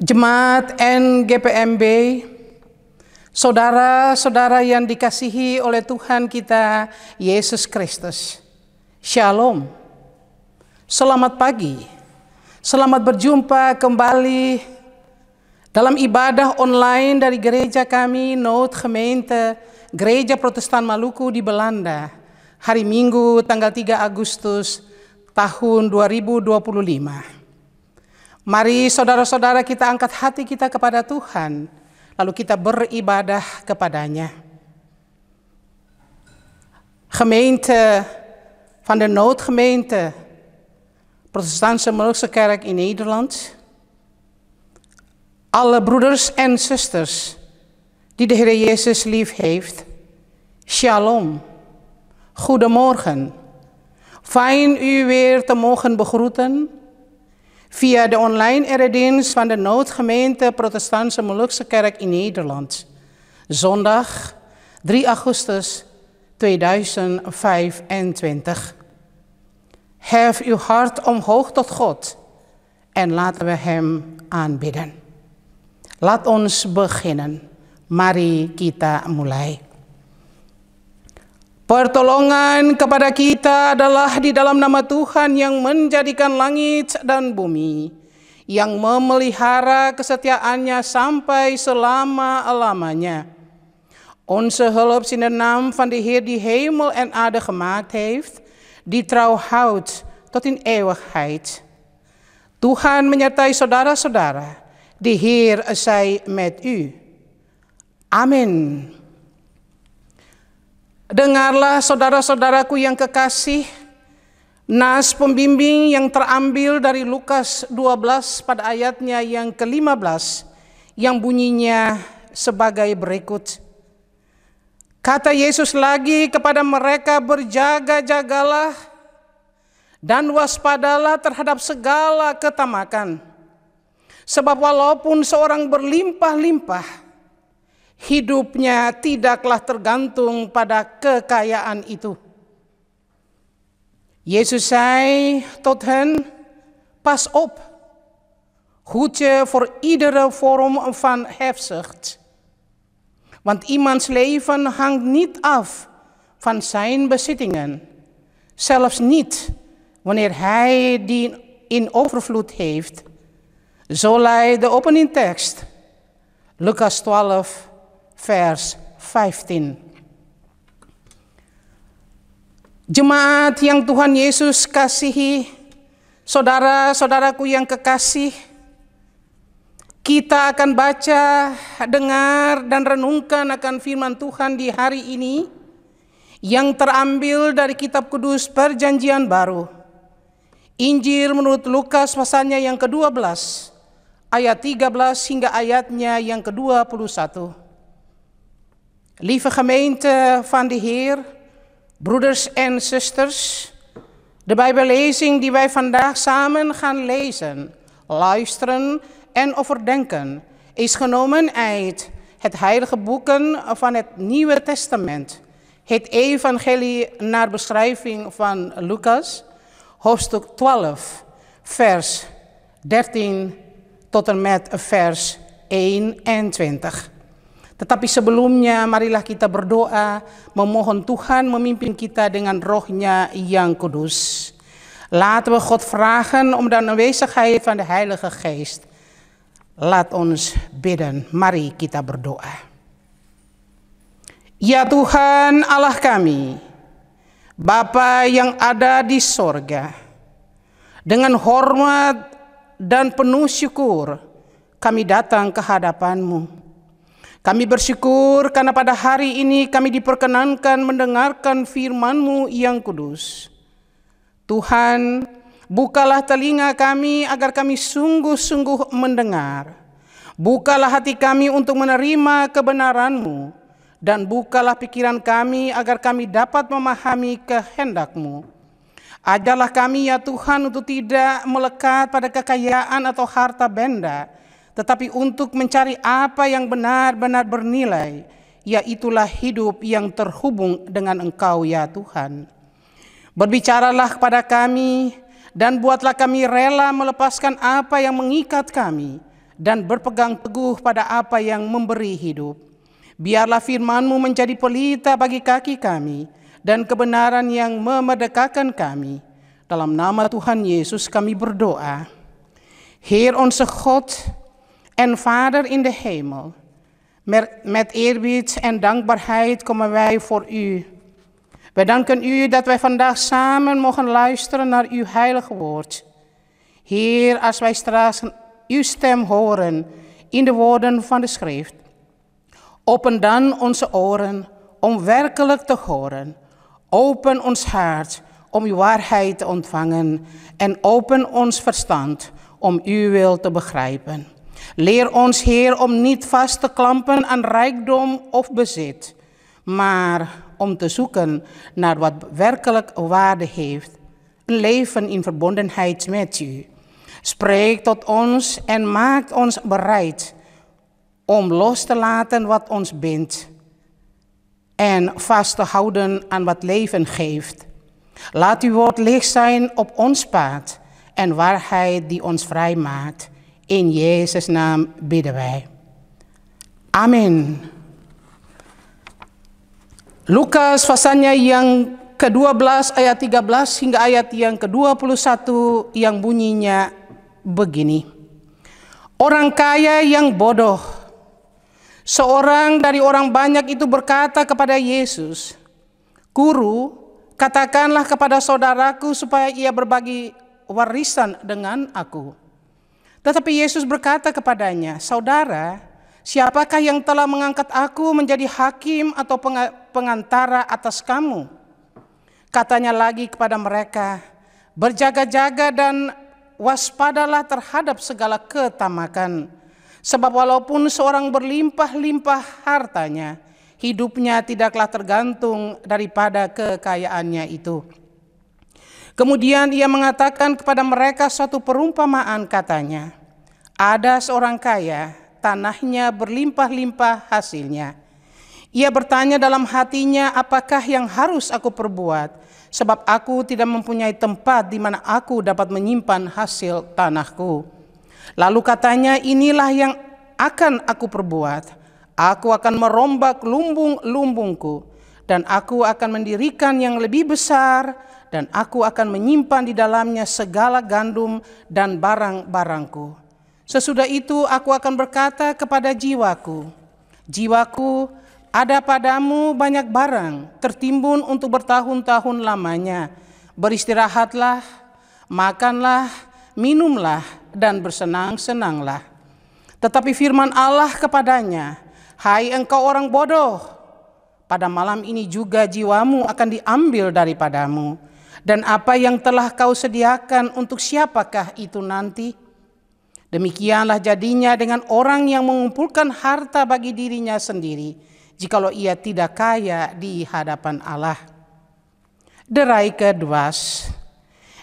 Jemaat NGPMB, saudara-saudara yang dikasihi oleh Tuhan kita Yesus Kristus, Shalom. Selamat pagi, selamat berjumpa kembali dalam ibadah online dari gereja kami, Noodgemeente, Gereja Protestan Maluku di Belanda, hari Minggu tanggal 3 Agustus tahun 2025. Mari saudara-saudara kita angkat hati kita kepada Tuhan, lalu kita beribadah kepadanya. Gemeente van de Noodgemeente, Protestantse Molukse Kerk in Nederland. Alle broeders en zusters die de Heer Jezus lief heeft. Shalom. Goedemorgen. Fijn u weer te mogen begroeten via de online eredienst van de Noodgemeente Protestantse Molukse Kerk in Nederland. Zondag 3 Augustus 2025. Hef uw hart omhoog tot God en laten we Hem aanbidden. Laat ons beginnen. Mari kita mulai. Pertolongan kepada kita adalah di dalam nama Tuhan yang menjadikan langit dan bumi, yang memelihara kesetiaannya sampai selama-lamanya. Onze hulp is in de naam van de Heer die hemel en aarde gemaakt heeft, die trouw houdt tot in eeuwigheid. Tuhan menyertai saudara-saudara, de Heer zij met u. Amin. Dengarlah saudara-saudaraku yang kekasih, nas pembimbing yang terambil dari Lukas 12 pada ayatnya yang ke-15 yang bunyinya sebagai berikut. Kata Yesus lagi kepada mereka, berjaga-jagalah dan waspadalah terhadap segala ketamakan. Sebab walaupun seorang berlimpah-limpah, hidupnya tidaklah tergantung pada kekayaan itu. Jezus zei tot hen, pas op, hoed je voor iedere vorm van hebzucht. Want iemands leven hangt niet af van zijn bezittingen, zelfs niet wanneer hij die in overvloed heeft. Zo luidt de openingtekst, Lukas 12 vers 15. Jemaat yang Tuhan Yesus kasihi, saudara-saudaraku yang kekasih, kita akan baca, dengar, dan renungkan akan firman Tuhan di hari ini yang terambil dari kitab kudus Perjanjian Baru. Injil menurut Lukas pasalnya yang ke-12, ayat 13 hingga ayatnya yang ke-21. Lieve gemeente van de Heer, broeders en zusters, de Bijbellezing die wij vandaag samen gaan lezen, luisteren en overdenken, is genomen uit het heilige boeken van het Nieuwe Testament, het Evangelie naar beschrijving van Lucas, hoofdstuk 12, vers 13 tot en met vers 21. Tetapi sebelumnya marilah kita berdoa memohon Tuhan memimpin kita dengan rohnya yang kudus. Laten we God vragen om de aanwezigheid van de Heilige Geest. Laat ons bidden. Mari kita berdoa. Ya Tuhan Allah kami, Bapa yang ada di sorga, dengan hormat dan penuh syukur kami datang ke hadapan-Mu. Kami bersyukur karena pada hari ini kami diperkenankan mendengarkan firman-Mu yang kudus. Tuhan, bukalah telinga kami agar kami sungguh-sungguh mendengar. Bukalah hati kami untuk menerima kebenaran-Mu. Dan bukalah pikiran kami agar kami dapat memahami kehendak-Mu. Ajarlah kami ya Tuhan untuk tidak melekat pada kekayaan atau harta benda, tetapi untuk mencari apa yang benar-benar bernilai, yaitulah hidup yang terhubung dengan Engkau ya Tuhan. Berbicaralah kepada kami dan buatlah kami rela melepaskan apa yang mengikat kami dan berpegang teguh pada apa yang memberi hidup. Biarlah firman-Mu menjadi pelita bagi kaki kami dan kebenaran yang memerdekakan kami. Dalam nama Tuhan Yesus kami berdoa. Heer onze God en Vader in de hemel, met eerbied en dankbaarheid komen wij voor u. Wij danken u dat wij vandaag samen mogen luisteren naar uw heilige woord. Heer, als wij straks uw stem horen in de woorden van de schrift, open dan onze oren om werkelijk te horen. Open ons hart om uw waarheid te ontvangen en open ons verstand om uw wil te begrijpen. Leer ons, Heer, om niet vast te klampen aan rijkdom of bezit, maar om te zoeken naar wat werkelijk waarde heeft. Een leven in verbondenheid met u. Spreek tot ons en maak ons bereid om los te laten wat ons bindt en vast te houden aan wat leven geeft. Laat uw woord licht zijn op ons pad en waarheid die ons vrij maakt. In Jezus' naam bidden wij. Amin. Lukas pasalnya yang ke-12 ayat 13 hingga ayat yang ke-21 yang bunyinya begini. Orang kaya yang bodoh. Seorang dari orang banyak itu berkata kepada Yesus, "Guru, katakanlah kepada saudaraku supaya ia berbagi warisan dengan aku." Tetapi Yesus berkata kepadanya, "Saudara, siapakah yang telah mengangkat aku menjadi hakim atau pengantara atas kamu?" Katanya lagi kepada mereka, "Berjaga-jaga dan waspadalah terhadap segala ketamakan. Sebab walaupun seorang berlimpah-limpah hartanya, hidupnya tidaklah tergantung daripada kekayaannya itu." Kemudian ia mengatakan kepada mereka suatu perumpamaan, katanya, "Ada seorang kaya, tanahnya berlimpah-limpah hasilnya. Ia bertanya dalam hatinya, apakah yang harus aku perbuat? Sebab aku tidak mempunyai tempat di mana aku dapat menyimpan hasil tanahku." Lalu katanya, "Inilah yang akan aku perbuat. Aku akan merombak lumbung-lumbungku, dan aku akan mendirikan yang lebih besar, dan aku akan menyimpan di dalamnya segala gandum dan barang-barangku. Sesudah itu aku akan berkata kepada jiwaku, 'Jiwaku, ada padamu banyak barang, tertimbun untuk bertahun-tahun lamanya. Beristirahatlah, makanlah, minumlah, dan bersenang-senanglah.' Tetapi firman Allah kepadanya, 'Hai engkau orang bodoh, pada malam ini juga jiwamu akan diambil daripadamu. Dan apa yang telah kau sediakan untuk siapakah itu nanti?' Demikianlah jadinya dengan orang yang mengumpulkan harta bagi dirinya sendiri, jikalau ia tidak kaya di hadapan Allah." De rijke dwaas.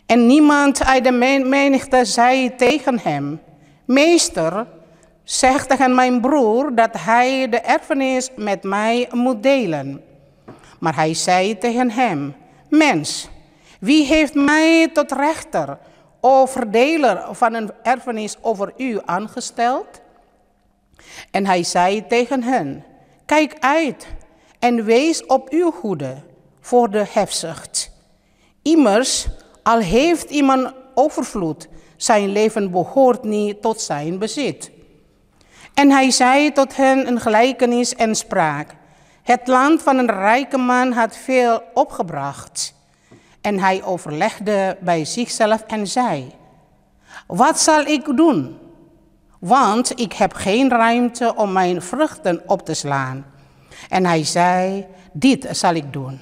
En niemand uit de menigte zei tegen hem, "Meester, zeg tegen mijn broer dat hij de erfenis met mij moet delen." Maar hij zei tegen hem, "Mens, wie heeft mij tot rechter of verdeler van een erfenis over u aangesteld?" En hij zei tegen hen, "Kijk uit en wees op uw hoede voor de hebzucht. Immers, al heeft iemand overvloed, zijn leven behoort niet tot zijn bezit." En hij zei tot hen een gelijkenis en sprak, "Het land van een rijke man had veel opgebracht. En hij overlegde bij zichzelf en zei, wat zal ik doen? Want ik heb geen ruimte om mijn vruchten op te slaan. En hij zei, dit zal ik doen.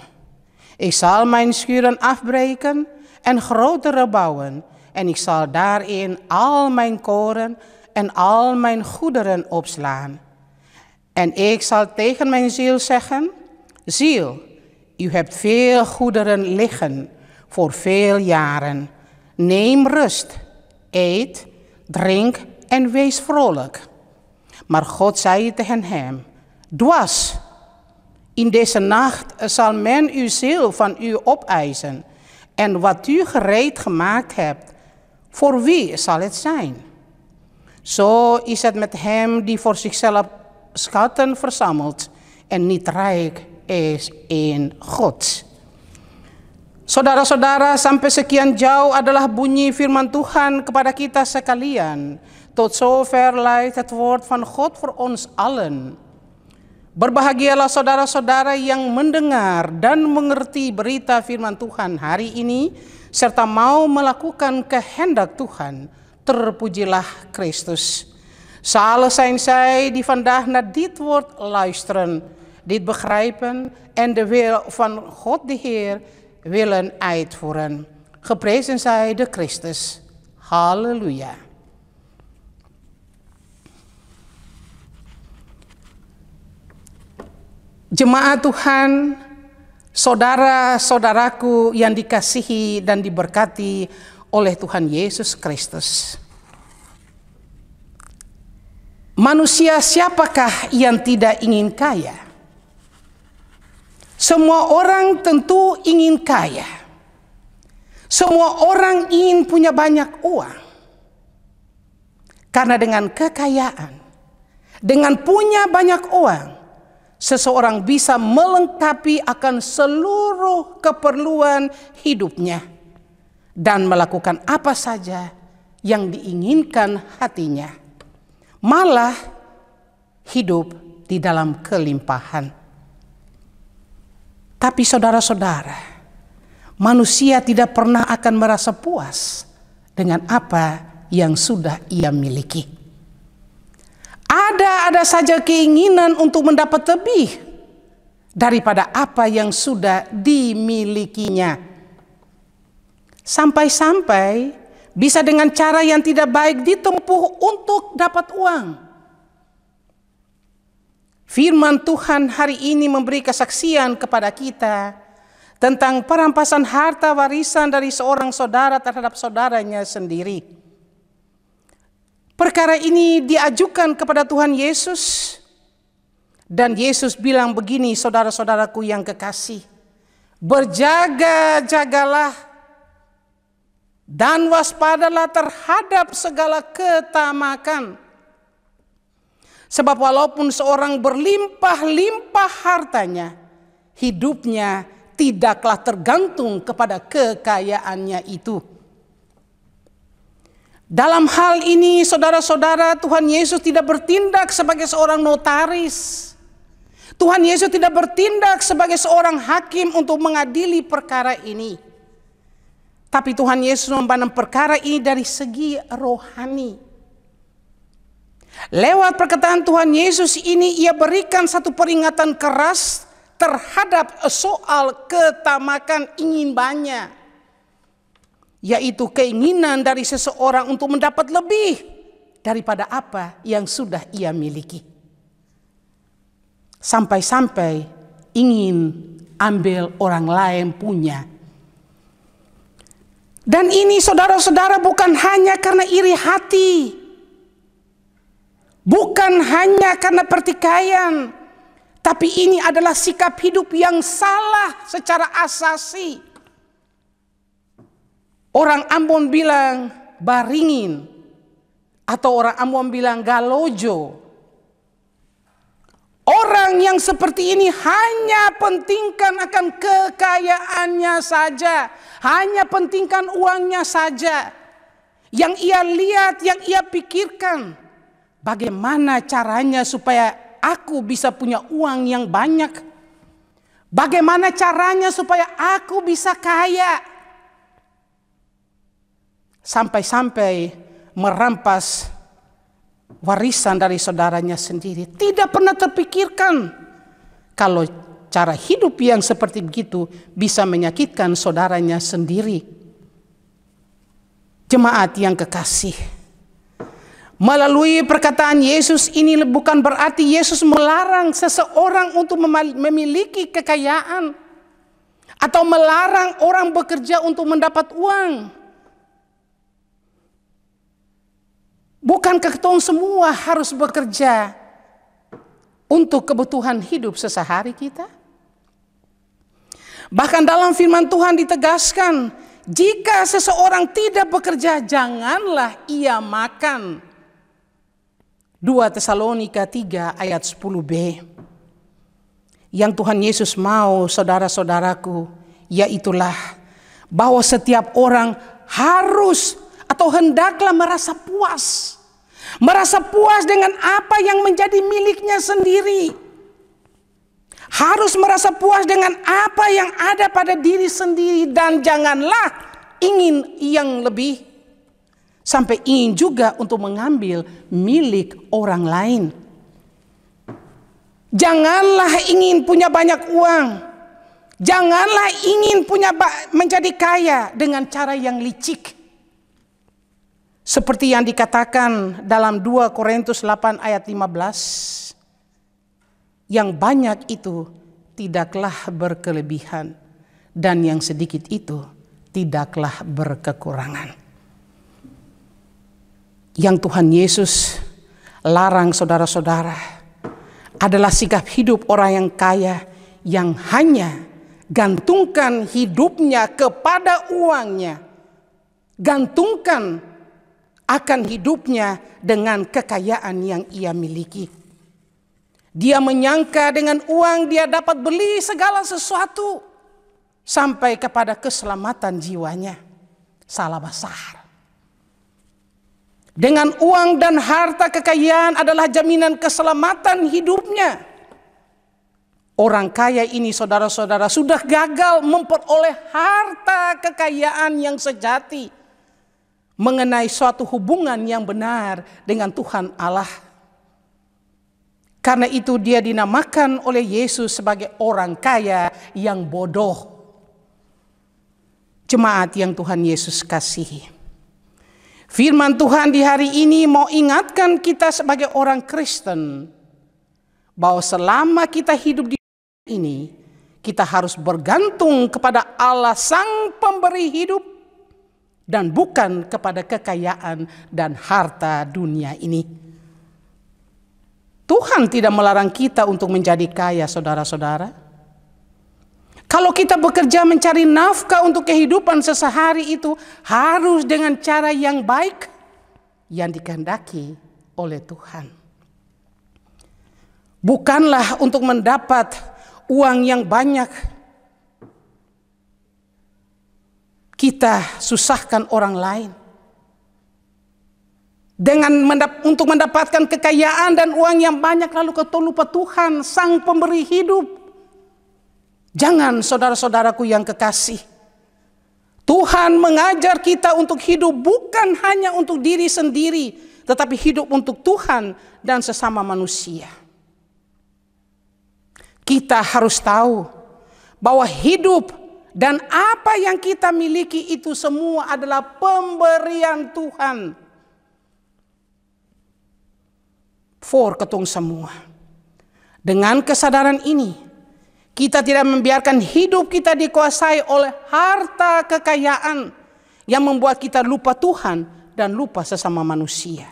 Ik zal mijn schuren afbreken en grotere bouwen. En ik zal daarin al mijn koren en al mijn goederen opslaan. En ik zal tegen mijn ziel zeggen, ziel, u hebt veel goederen liggen voor veel jaren. Neem rust, eet, drink en wees vrolijk. Maar God zei tegen hem, dwaas, in deze nacht zal men uw ziel van u opeisen. En wat u gereed gemaakt hebt, voor wie zal het zijn? Zo is het met hem die voor zichzelf schatten verzamelt en niet rijk is in God. Saudara-saudara, sampai sekian jauh adalah bunyi firman Tuhan kepada kita sekalian. Tot zover luidt het woord van God voor ons allen. Berbahagialah saudara-saudara yang mendengar dan mengerti berita firman Tuhan hari ini, serta mau melakukan kehendak Tuhan. Terpujilah Christus. Zalig zijn zij die vandaag naar dit woord luisteren, dit begrijpen en de wil van God de Heer willen uitvoeren. Geprezen zij de Christus. Halleluja. Jemaat Tuhan, saudara-saudaraku yang dikasihi dan diberkati oleh Tuhan Yesus Kristus. Manusia siapakah yang tidak ingin kaya? Semua orang tentu ingin kaya. Semua orang ingin punya banyak uang. Karena dengan kekayaan, dengan punya banyak uang, seseorang bisa melengkapi akan seluruh keperluan hidupnya dan melakukan apa saja yang diinginkan hatinya. Malah hidup di dalam kelimpahan. Tapi saudara-saudara, manusia tidak pernah akan merasa puas dengan apa yang sudah ia miliki. Ada saja keinginan untuk mendapat lebih daripada apa yang sudah dimilikinya. Sampai-sampai bisa dengan cara yang tidak baik ditempuh untuk dapat uang. Firman Tuhan hari ini memberi kesaksian kepada kita tentang perampasan harta warisan dari seorang saudara terhadap saudaranya sendiri. Perkara ini diajukan kepada Tuhan Yesus. Dan Yesus bilang begini, saudara-saudaraku yang kekasih. Berjaga-jagalah dan waspadalah terhadap segala ketamakan. Sebab walaupun seorang berlimpah-limpah hartanya, hidupnya tidaklah tergantung kepada kekayaannya itu. Dalam hal ini, saudara-saudara, Tuhan Yesus tidak bertindak sebagai seorang notaris. Tuhan Yesus tidak bertindak sebagai seorang hakim untuk mengadili perkara ini. Tapi Tuhan Yesus memandang perkara ini dari segi rohani. Lewat perkataan Tuhan Yesus ini, ia berikan satu peringatan keras terhadap soal ketamakan ingin banyak. Yaitu keinginan dari seseorang untuk mendapat lebih daripada apa yang sudah ia miliki. Sampai-sampai ingin ambil orang lain punya. Dan ini saudara-saudara bukan hanya karena iri hati. Bukan hanya karena pertikaian. Tapi ini adalah sikap hidup yang salah secara asasi. Orang Ambon bilang baringin, atau orang Ambon bilang galojo. Orang yang seperti ini hanya pentingkan akan kekayaannya saja, hanya pentingkan uangnya saja. Yang ia lihat, yang ia pikirkan, bagaimana caranya supaya aku bisa punya uang yang banyak? Bagaimana caranya supaya aku bisa kaya? Sampai-sampai merampas warisan dari saudaranya sendiri. Tidak pernah terpikirkan kalau cara hidup yang seperti begitu bisa menyakitkan saudaranya sendiri. Jemaat yang kekasih, melalui perkataan Yesus ini bukan berarti Yesus melarang seseorang untuk memiliki kekayaan atau melarang orang bekerja untuk mendapat uang. Bukankah kita semua harus bekerja untuk kebutuhan hidup sehari-hari kita? Bahkan dalam firman Tuhan ditegaskan, jika seseorang tidak bekerja, janganlah ia makan. 2 Tesalonika 3 ayat 10b. Yang Tuhan Yesus mau, saudara-saudaraku, yaitulah bahwa setiap orang harus atau hendaklah merasa puas. Merasa puas dengan apa yang menjadi miliknya sendiri. Harus merasa puas dengan apa yang ada pada diri sendiri, dan janganlah ingin yang lebih, sampai ingin juga untuk mengambil milik orang lain. Janganlah ingin punya banyak uang. Janganlah ingin menjadi kaya dengan cara yang licik. Seperti yang dikatakan dalam 2 Korintus 8 ayat 15. Yang banyak itu tidaklah berkelebihan, dan yang sedikit itu tidaklah berkekurangan. Yang Tuhan Yesus larang, saudara-saudara, adalah sikap hidup orang yang kaya yang hanya gantungkan hidupnya kepada uangnya, gantungkan akan hidupnya dengan kekayaan yang ia miliki. Dia menyangka dengan uang dia dapat beli segala sesuatu sampai kepada keselamatan jiwanya. Salah besar. Dengan uang dan harta, kekayaan adalah jaminan keselamatan hidupnya. Orang kaya ini, saudara-saudara, sudah gagal memperoleh harta kekayaan yang sejati mengenai suatu hubungan yang benar dengan Tuhan Allah. Karena itu dia dinamakan oleh Yesus sebagai orang kaya yang bodoh. Jemaat yang Tuhan Yesus kasihi, firman Tuhan di hari ini mau ingatkan kita sebagai orang Kristen bahwa selama kita hidup di dunia ini, kita harus bergantung kepada Allah Sang Pemberi hidup dan bukan kepada kekayaan dan harta dunia ini. Tuhan tidak melarang kita untuk menjadi kaya, saudara-saudara. Kalau kita bekerja mencari nafkah untuk kehidupan sesehari itu harus dengan cara yang baik yang dikehendaki oleh Tuhan. Bukanlah untuk mendapat uang yang banyak kita susahkan orang lain. Untuk mendapatkan kekayaan dan uang yang banyak lalu kau lupa Tuhan Sang Pemberi hidup. Jangan, saudara-saudaraku yang kekasih. Tuhan mengajar kita untuk hidup bukan hanya untuk diri sendiri, tetapi hidup untuk Tuhan dan sesama manusia. Kita harus tahu bahwa hidup dan apa yang kita miliki itu semua adalah pemberian Tuhan for ketong semua. Dengan kesadaran ini, kita tidak membiarkan hidup kita dikuasai oleh harta kekayaan yang membuat kita lupa Tuhan dan lupa sesama manusia.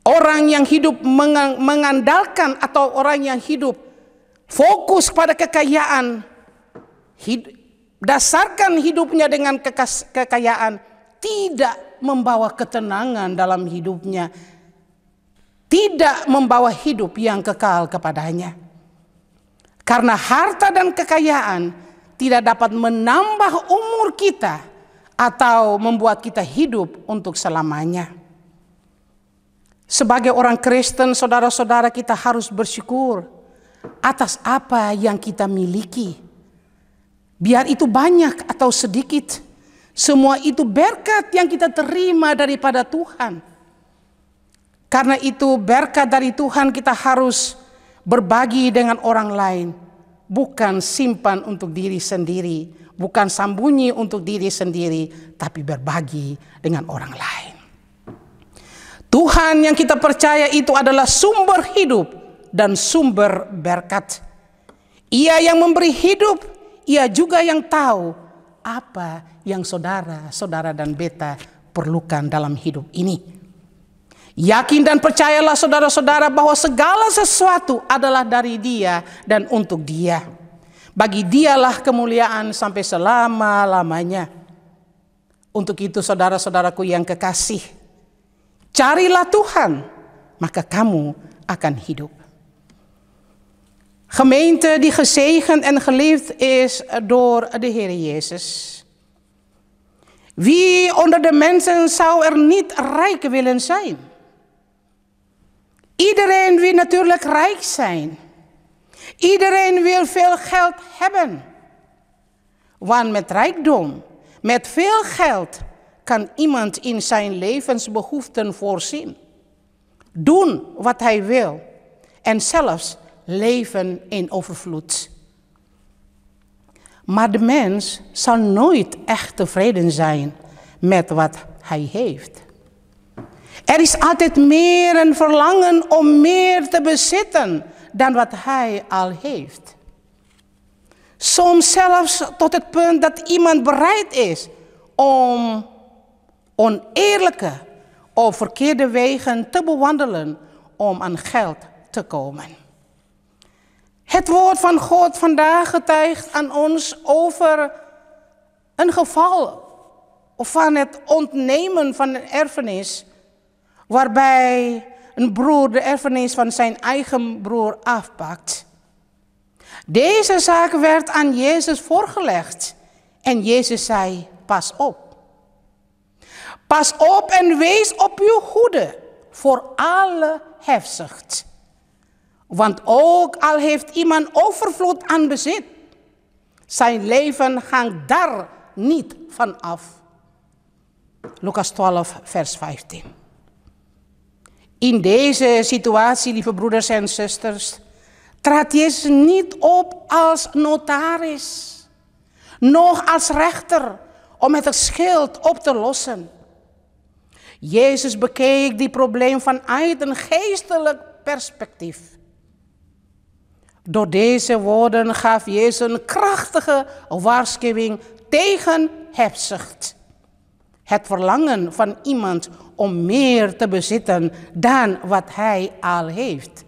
Orang yang hidup mengandalkan atau orang yang hidup fokus pada kekayaan, dasarkan hidupnya dengan kekayaan, tidak membawa ketenangan dalam hidupnya, tidak membawa hidup yang kekal kepadanya. Karena harta dan kekayaan tidak dapat menambah umur kita atau membuat kita hidup untuk selamanya. Sebagai orang Kristen, saudara-saudara, kita harus bersyukur atas apa yang kita miliki. Biar itu banyak atau sedikit, semua itu berkat yang kita terima daripada Tuhan. Karena itu berkat dari Tuhan kita harus berbagi dengan orang lain, bukan simpan untuk diri sendiri, bukan sembunyi untuk diri sendiri, tapi berbagi dengan orang lain. Tuhan yang kita percaya itu adalah sumber hidup dan sumber berkat. Ia yang memberi hidup, ia juga yang tahu apa yang saudara-saudara dan beta perlukan dalam hidup ini. Yakin dan percayalah saudara-saudara bahwa segala sesuatu adalah dari Dia dan untuk Dia. Bagi Dialah kemuliaan sampai selama-lamanya. Untuk itu saudara-saudaraku yang kekasih, carilah Tuhan maka kamu akan hidup. Gemeente die gezegend en geliefd is door de Heer Jezus. Wie onder de mensen zou er niet rijk willen zijn? Iedereen wil natuurlijk rijk zijn. Iedereen wil veel geld hebben. Want met rijkdom, met veel geld, kan iemand in zijn levensbehoeften voorzien. Doen wat hij wil en zelfs leven in overvloed. Maar de mens zal nooit echt tevreden zijn met wat hij heeft. Er is altijd meer een verlangen om meer te bezitten dan wat hij al heeft. Soms zelfs tot het punt dat iemand bereid is om oneerlijke of verkeerde wegen te bewandelen om aan geld te komen. Het woord van God vandaag getuigt aan ons over een geval van het ontnemen van een erfenis, waarbij een broer de erfenis van zijn eigen broer afpakt. Deze zaak werd aan Jezus voorgelegd en Jezus zei: pas op. Pas op en wees op uw hoede voor alle hebzucht. Want ook al heeft iemand overvloed aan bezit, zijn leven hangt daar niet van af. Lucas 12, vers 15. In deze situatie, lieve broeders en zusters, trad Jezus niet op als notaris, noch als rechter om het schild op te lossen. Jezus bekeek die probleem vanuit een geestelijk perspectief. Door deze woorden gaf Jezus een krachtige waarschuwing tegen hebzucht. Het verlangen van iemand om meer te bezitten dan wat hij al heeft.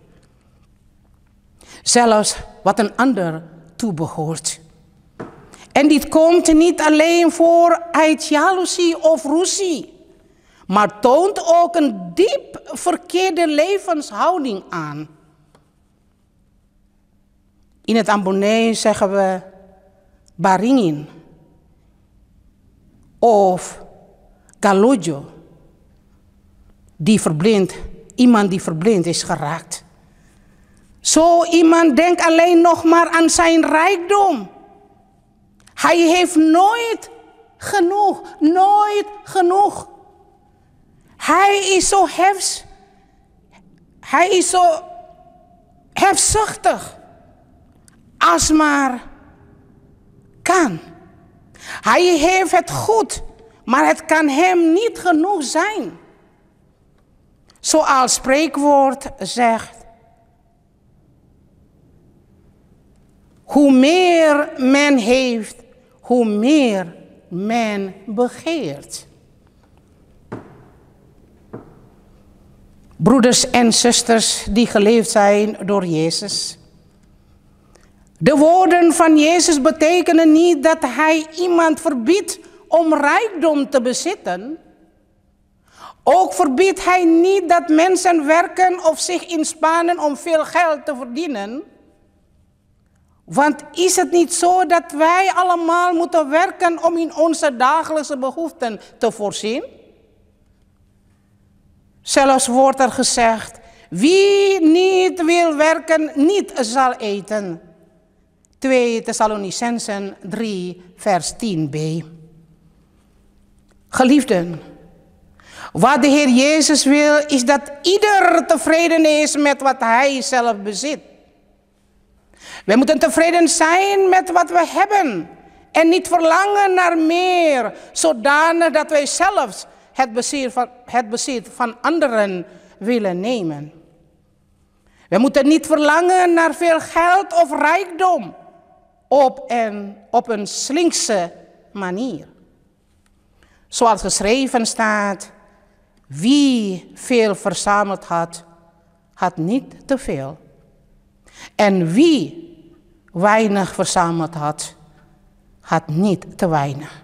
Zelfs wat een ander toebehoort. En dit komt niet alleen voor uit jaloezie of ruzie, maar toont ook een diep verkeerde levenshouding aan. In het Ambonees zeggen we baringin of galujo, iemand die verblind is geraakt. Zo iemand denkt alleen nog maar aan zijn rijkdom. Hij heeft nooit genoeg. Hij is zo hebzuchtig als maar kan. Hij heeft het goed, maar het kan hem niet genoeg zijn. Zoals spreekwoord zegt: hoe meer men heeft, hoe meer men begeert. Broeders en zusters die geleefd zijn door Jezus. De woorden van Jezus betekenen niet dat hij iemand verbiedt om rijkdom te bezitten. Ook verbiedt hij niet dat mensen werken of zich inspannen om veel geld te verdienen. Want is het niet zo dat wij allemaal moeten werken om in onze dagelijkse behoeften te voorzien? Zelfs wordt er gezegd: wie niet wil werken, niet zal eten. 2 Thessalonicenzen 3, vers 10b. Geliefden, wat de Heer Jezus wil, is dat ieder tevreden is met wat hij zelf bezit. Wij moeten tevreden zijn met wat we hebben en niet verlangen naar meer, zodanig dat wij zelfs het bezit van anderen willen nemen. We moeten niet verlangen naar veel geld of rijkdom op een slinkse manier. Zoals geschreven staat: wie veel verzameld had, had niet te veel. En wie weinig verzameld had, had niet te weinig.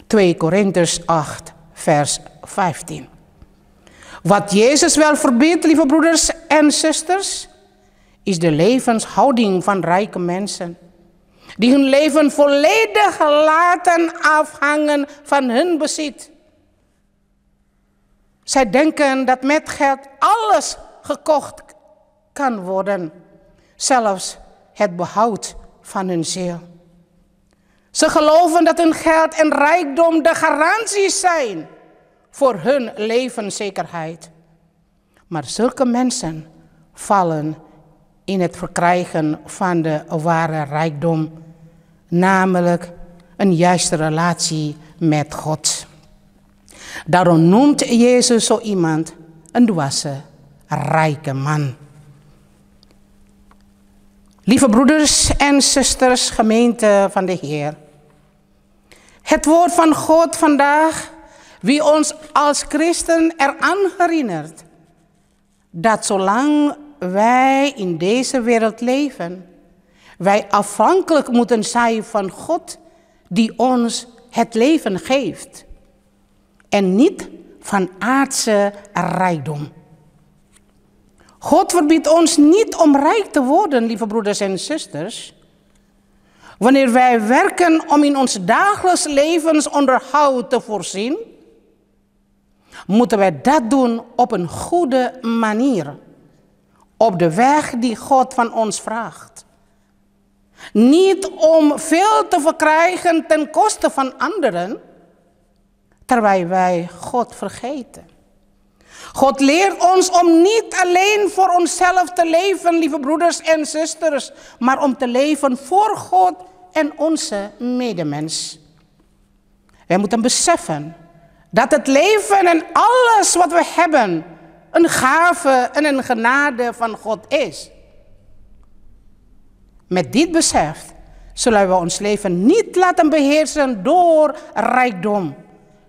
2 Korintiërs 8, vers 15. Wat Jezus wel verbiedt, lieve broeders en zusters, is de levenshouding van rijke mensen. Die hun leven volledig laten afhangen van hun bezit. Zij denken dat met geld alles gekocht kan worden. Zelfs het behoud van hun ziel. Ze geloven dat hun geld en rijkdom de garanties zijn voor hun levenszekerheid. Maar zulke mensen vallen in het verkrijgen van de ware rijkdom, namelijk een juiste relatie met God. Daarom noemt Jezus zo iemand een dwaze, rijke man. Lieve broeders en zusters, gemeente van de Heer. Het woord van God vandaag, wie ons als christen eraan herinnert, dat zolang wij in deze wereld leven, wij afhankelijk moeten zijn van God die ons het leven geeft. En niet van aardse rijkdom. God verbiedt ons niet om rijk te worden, lieve broeders en zusters. Wanneer wij werken om in ons dagelijks levensonderhoud te voorzien, moeten wij dat doen op een goede manier. Op de weg die God van ons vraagt. Niet om veel te verkrijgen ten koste van anderen, terwijl wij God vergeten. God leert ons om niet alleen voor onszelf te leven, lieve broeders en zusters, maar om te leven voor God en onze medemens. Wij moeten beseffen dat het leven en alles wat we hebben een gave en een genade van God is. Met dit besef zullen we ons leven niet laten beheersen door rijkdom,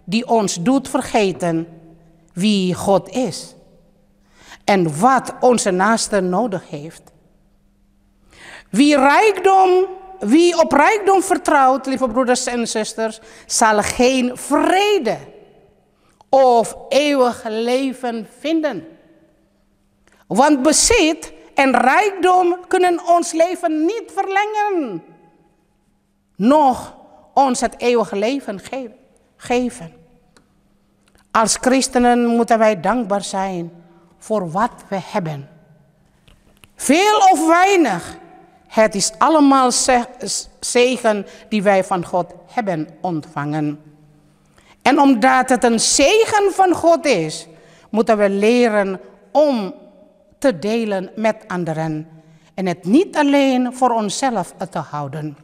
die ons doet vergeten wie God is en wat onze naaste nodig heeft. Wie op rijkdom vertrouwt, lieve broeders en zusters, zal geen vrede of eeuwig leven vinden. Want bezit en rijkdom kunnen ons leven niet verlengen, noch ons het eeuwige leven geven. Als christenen moeten wij dankbaar zijn voor wat we hebben. Veel of weinig, het is allemaal zegen die wij van God hebben ontvangen. En omdat het een zegen van God is, moeten we leren om te delen met anderen. En het niet alleen voor onszelf te houden.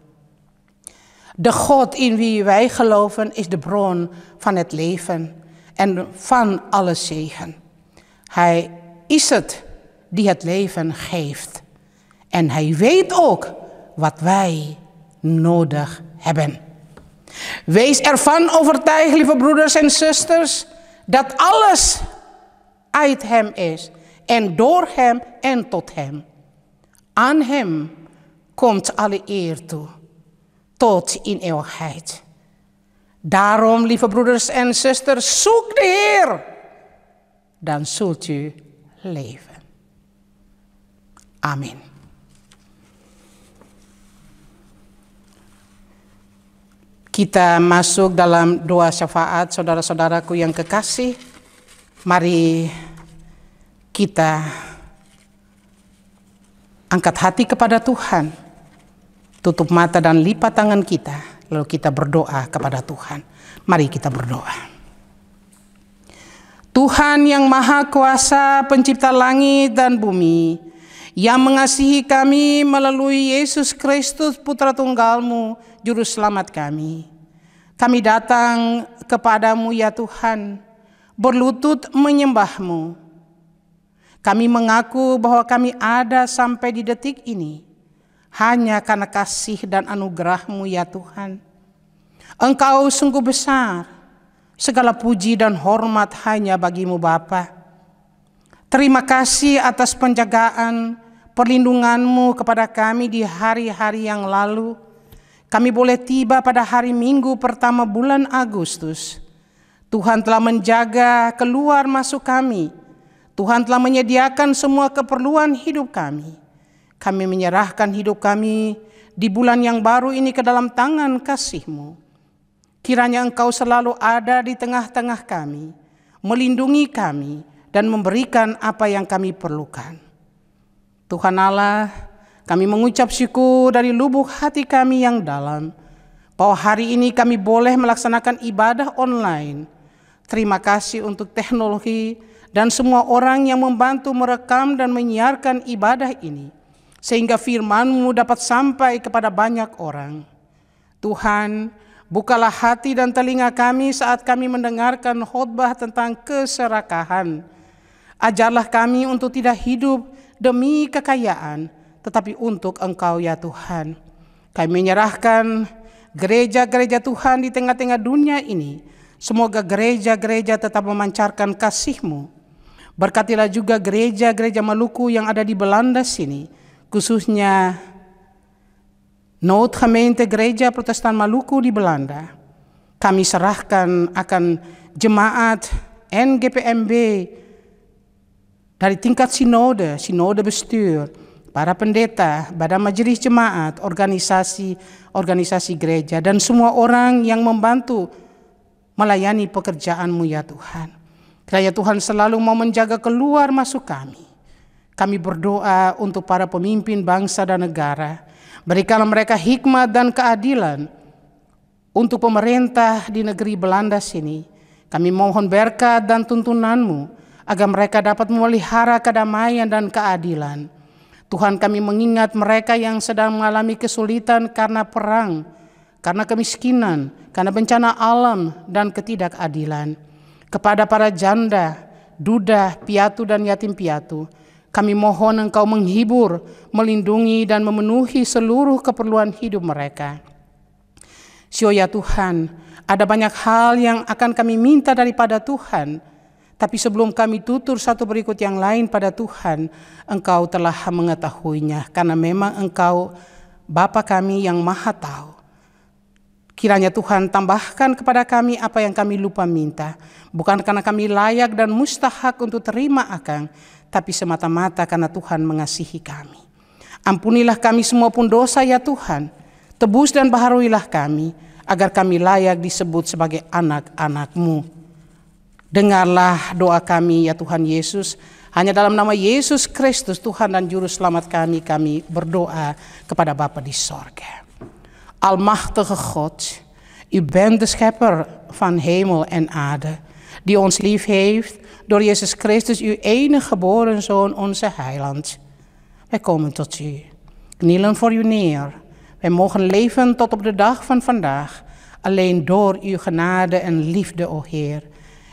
De God in wie wij geloven is de bron van het leven en van alle zegen. Hij is het die het leven geeft. En hij weet ook wat wij nodig hebben. Wees ervan overtuigd, lieve broeders en zusters, dat alles uit hem is. En door hem en tot hem. Aan hem komt alle eer toe. Tot in eeuwigheid. Daarom, lieve broeders en zusters, zoek de Heer. Dan zult u leven. Amen. Kita masuk dalam doa syafaat, saudara-saudaraku yang kekasih. Mari kita angkat hati kepada Tuhan. Tutup mata dan lipat tangan kita. Lalu kita berdoa kepada Tuhan. Mari kita berdoa. Tuhan yang Maha Kuasa, pencipta langit dan bumi, yang mengasihi kami melalui Yesus Kristus, Putra Tunggal-Mu, Juru Selamat kami. Kami datang kepadamu ya Tuhan, berlutut menyembah-Mu. Kami mengaku bahwa kami ada sampai di detik ini, hanya karena kasih dan anugerah-Mu ya Tuhan. Engkau sungguh besar, segala puji dan hormat hanya bagi-Mu Bapa. Terima kasih atas penjagaan, perlindungan-Mu kepada kami di hari-hari yang lalu. Kami boleh tiba pada hari Minggu pertama bulan Agustus, Tuhan telah menjaga keluar masuk kami. Tuhan telah menyediakan semua keperluan hidup kami. Kami menyerahkan hidup kami di bulan yang baru ini ke dalam tangan kasih-Mu. Kiranya Engkau selalu ada di tengah-tengah kami, melindungi kami, dan memberikan apa yang kami perlukan. Tuhan Allah, kami mengucap syukur dari lubuk hati kami yang dalam, bahwa hari ini kami boleh melaksanakan ibadah online. Terima kasih untuk teknologi dan semua orang yang membantu merekam dan menyiarkan ibadah ini, sehingga firman-Mu dapat sampai kepada banyak orang. Tuhan, bukalah hati dan telinga kami saat kami mendengarkan khotbah tentang keserakahan. Ajarlah kami untuk tidak hidup demi kekayaan, tetapi untuk Engkau ya Tuhan. Kami menyerahkan gereja-gereja Tuhan di tengah-tengah dunia ini. Semoga gereja-gereja tetap memancarkan kasih-Mu. Berkatilah juga gereja-gereja Maluku yang ada di Belanda sini, khususnya Noodgemeente Gereja Protestan Maluku di Belanda. Kami serahkan akan jemaat NGPMB dari tingkat sinode bestuur, para pendeta, badan majelis jemaat, organisasi gereja, dan semua orang yang membantu melayani pekerjaan-Mu ya Tuhan. Kiranya Tuhan selalu mau menjaga keluar masuk kami. Kami berdoa untuk para pemimpin bangsa dan negara. Berikanlah mereka hikmat dan keadilan untuk pemerintah di negeri Belanda sini. Kami mohon berkat dan tuntunan-Mu agar mereka dapat memelihara kedamaian dan keadilan. Tuhan, kami mengingat mereka yang sedang mengalami kesulitan karena perang, karena kemiskinan, karena bencana alam dan ketidakadilan. Kepada para janda, duda, piatu dan yatim piatu, kami mohon Engkau menghibur, melindungi dan memenuhi seluruh keperluan hidup mereka. Ya Tuhan, ada banyak hal yang akan kami minta daripada Tuhan, tapi sebelum kami tutur satu berikut yang lain pada Tuhan, Engkau telah mengetahuinya, karena memang Engkau Bapa kami yang Maha Tahu. Kiranya Tuhan tambahkan kepada kami apa yang kami lupa minta, bukan karena kami layak dan mustahak untuk terima akan, tapi semata-mata karena Tuhan mengasihi kami. Ampunilah kami semua pun dosa ya Tuhan, tebus dan baharuilah kami, agar kami layak disebut sebagai anak-anak-Mu. Dengarlah doa kami ya Tuhan Yesus, hanya dalam nama Yesus Kristus Tuhan dan Juru Selamat kami berdoa kepada Bapa di sorga. Almachtige God, U bent de schepper van hemel en aarde, die ons lief heeft door Jezus Christus, uw enige geboren Zoon, onze heiland. Wij komen tot U, knielen voor U neer. Wij mogen leven tot op de dag van vandaag, alleen door Uw genade en liefde, o Heer.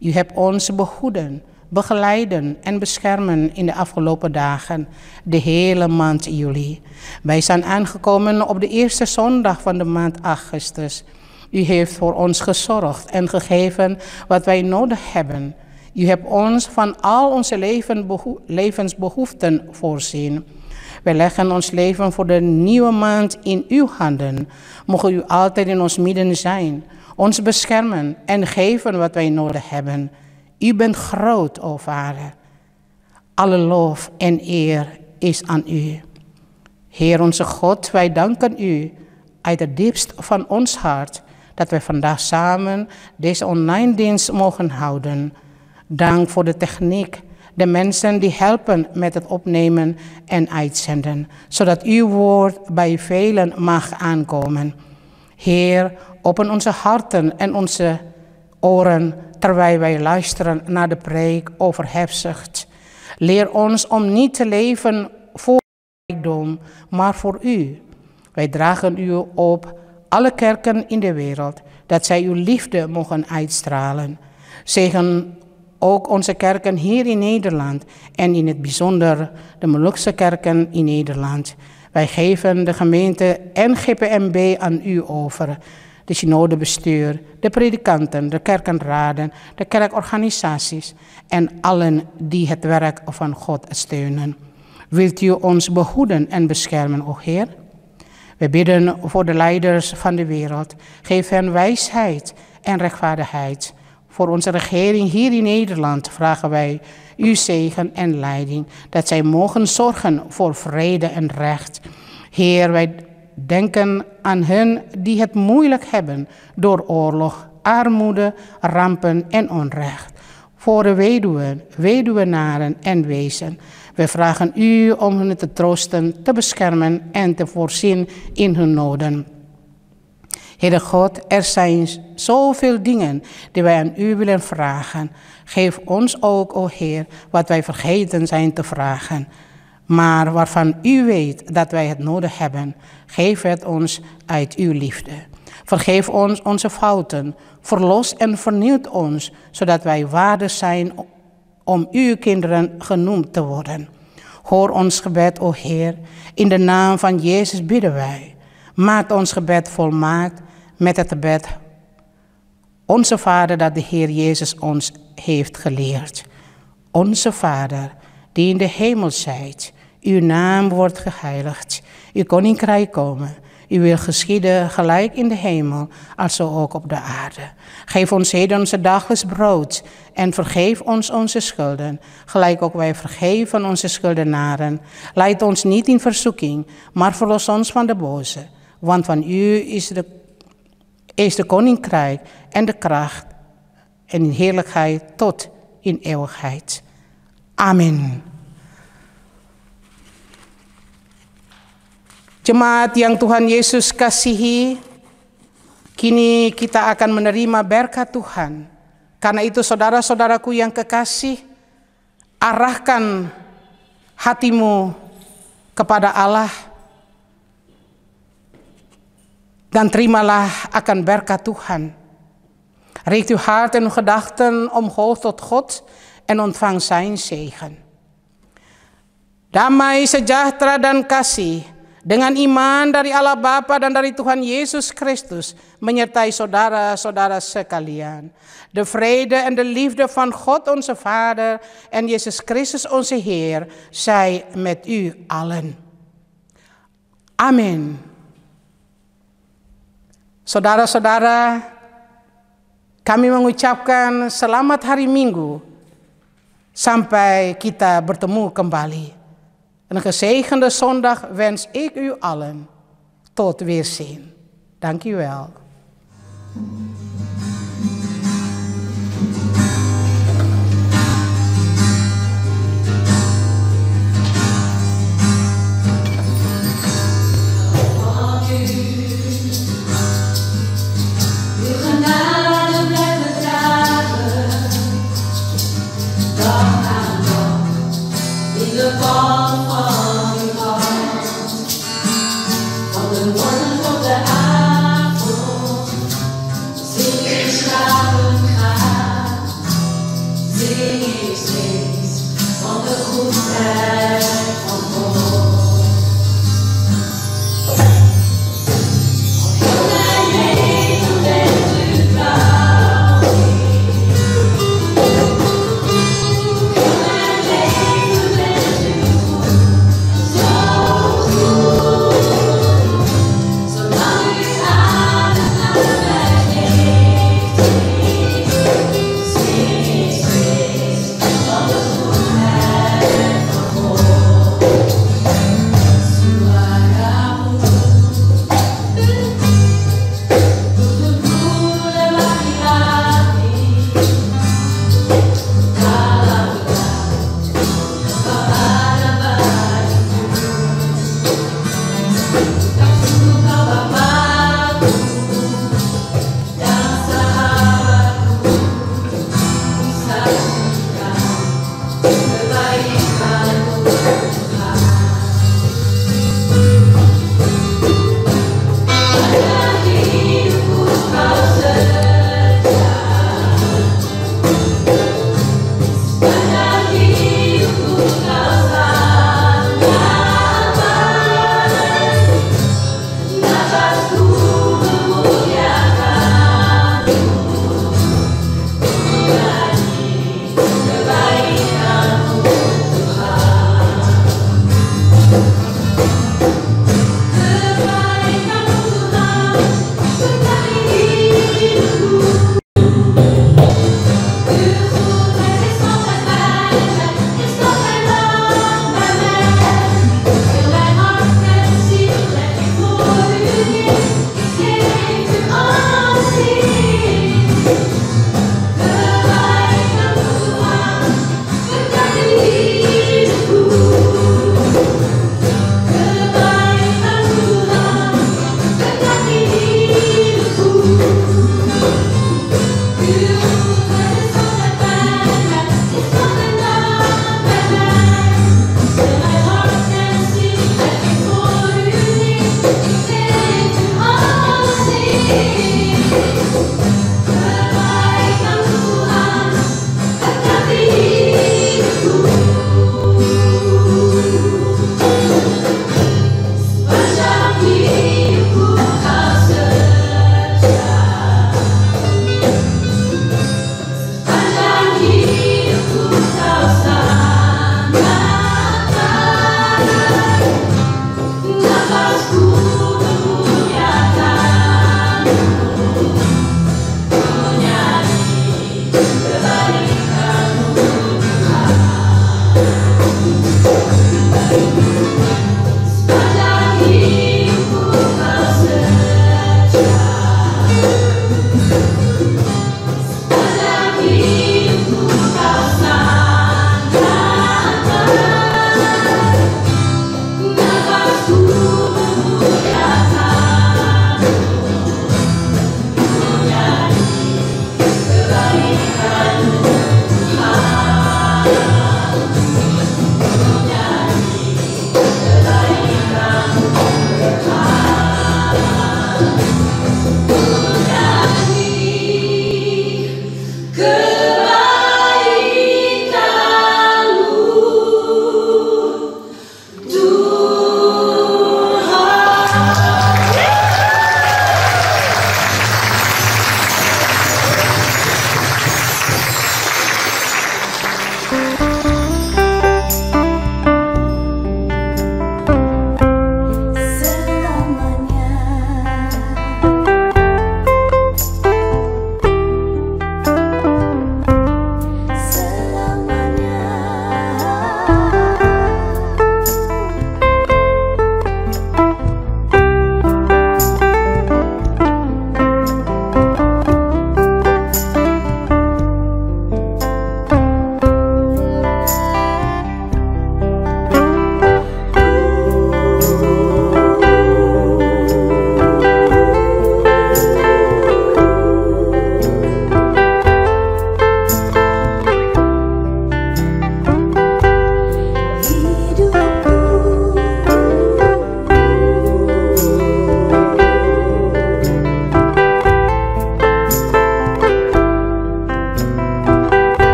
U hebt ons behoeden, begeleiden en beschermen in de afgelopen dagen, de hele maand juli. Wij zijn aangekomen op de eerste zondag van de maand augustus. U heeft voor ons gezorgd en gegeven wat wij nodig hebben. U hebt ons van al onze levensbehoeften voorzien. Wij leggen ons leven voor de nieuwe maand in uw handen. Mogen u altijd in ons midden zijn, ons beschermen en geven wat wij nodig hebben. U bent groot, o Vader. Alle lof en eer is aan u. Heer onze God, wij danken u uit het diepst van ons hart dat wij vandaag samen deze online dienst mogen houden. Dank voor de techniek, de mensen die helpen met het opnemen en uitzenden, zodat uw woord bij velen mag aankomen. Heer, open onze harten en onze oren terwijl wij luisteren naar de preek over hebzucht. Leer ons om niet te leven voor rijkdom, maar voor u. Wij dragen u op alle kerken in de wereld, dat zij uw liefde mogen uitstralen. Zegen ook onze kerken hier in Nederland en in het bijzonder de Molukse kerken in Nederland. Wij geven de gemeente NGPMB aan u over. De synodebestuur, de predikanten, de kerkenraden, de kerkorganisaties en allen die het werk van God steunen. Wilt u ons behoeden en beschermen, o Heer? We bidden voor de leiders van de wereld. Geef hen wijsheid en rechtvaardigheid. Voor onze regering hier in Nederland vragen wij uw zegen en leiding, dat zij mogen zorgen voor vrede en recht. Heer, wij denken aan hen die het moeilijk hebben door oorlog, armoede, rampen en onrecht. Voor de weduwen, weduwenaren en wezen. We vragen u om hen te troosten, te beschermen en te voorzien in hun noden. Heere God, er zijn zoveel dingen die wij aan u willen vragen. Geef ons ook, o Heer, wat wij vergeten zijn te vragen. Maar waarvan u weet dat wij het nodig hebben, geef het ons uit uw liefde. Vergeef ons onze fouten, verlos en vernieuwt ons, zodat wij waardig zijn om uw kinderen genoemd te worden. Hoor ons gebed, o Heer, in de naam van Jezus bidden wij. Maak ons gebed volmaakt met het gebed, onze Vader, dat de Heer Jezus ons heeft geleerd. Onze Vader, die in de hemel zijt, uw naam wordt geheiligd, uw koninkrijk komen. Uw wil geschieden gelijk in de hemel, als ook op de aarde. Geef ons heden onze dagelijks brood en vergeef ons onze schulden, gelijk ook wij vergeven onze schuldenaren. Leid ons niet in verzoeking, maar verlos ons van de boze. Want van u is de koninkrijk en de kracht en de heerlijkheid tot in eeuwigheid. Amen. Jemaat yang Tuhan Yesus kasihi, kini kita akan menerima berkat Tuhan. Karena itu saudara-saudaraku yang kekasih, arahkan hatimu kepada Allah dan terimalah akan berkat Tuhan. Richt uw hart en uw gedachten omhoog tot God en ontvang zijn zegen. Damai, sejahtera dan kasih dengan iman dari Allah Bapa dan dari Tuhan Yesus Christus menyertai saudara-saudara sekalian. De vrede en de liefde van God onze Vader en Jezus Christus onze Heer zij met u allen. Amin. Saudara-saudara, kami mengucapkan selamat hari Minggu sampai kita bertemu kembali. Een gezegende zondag wens ik u allen. Tot weerzien. Dank u wel.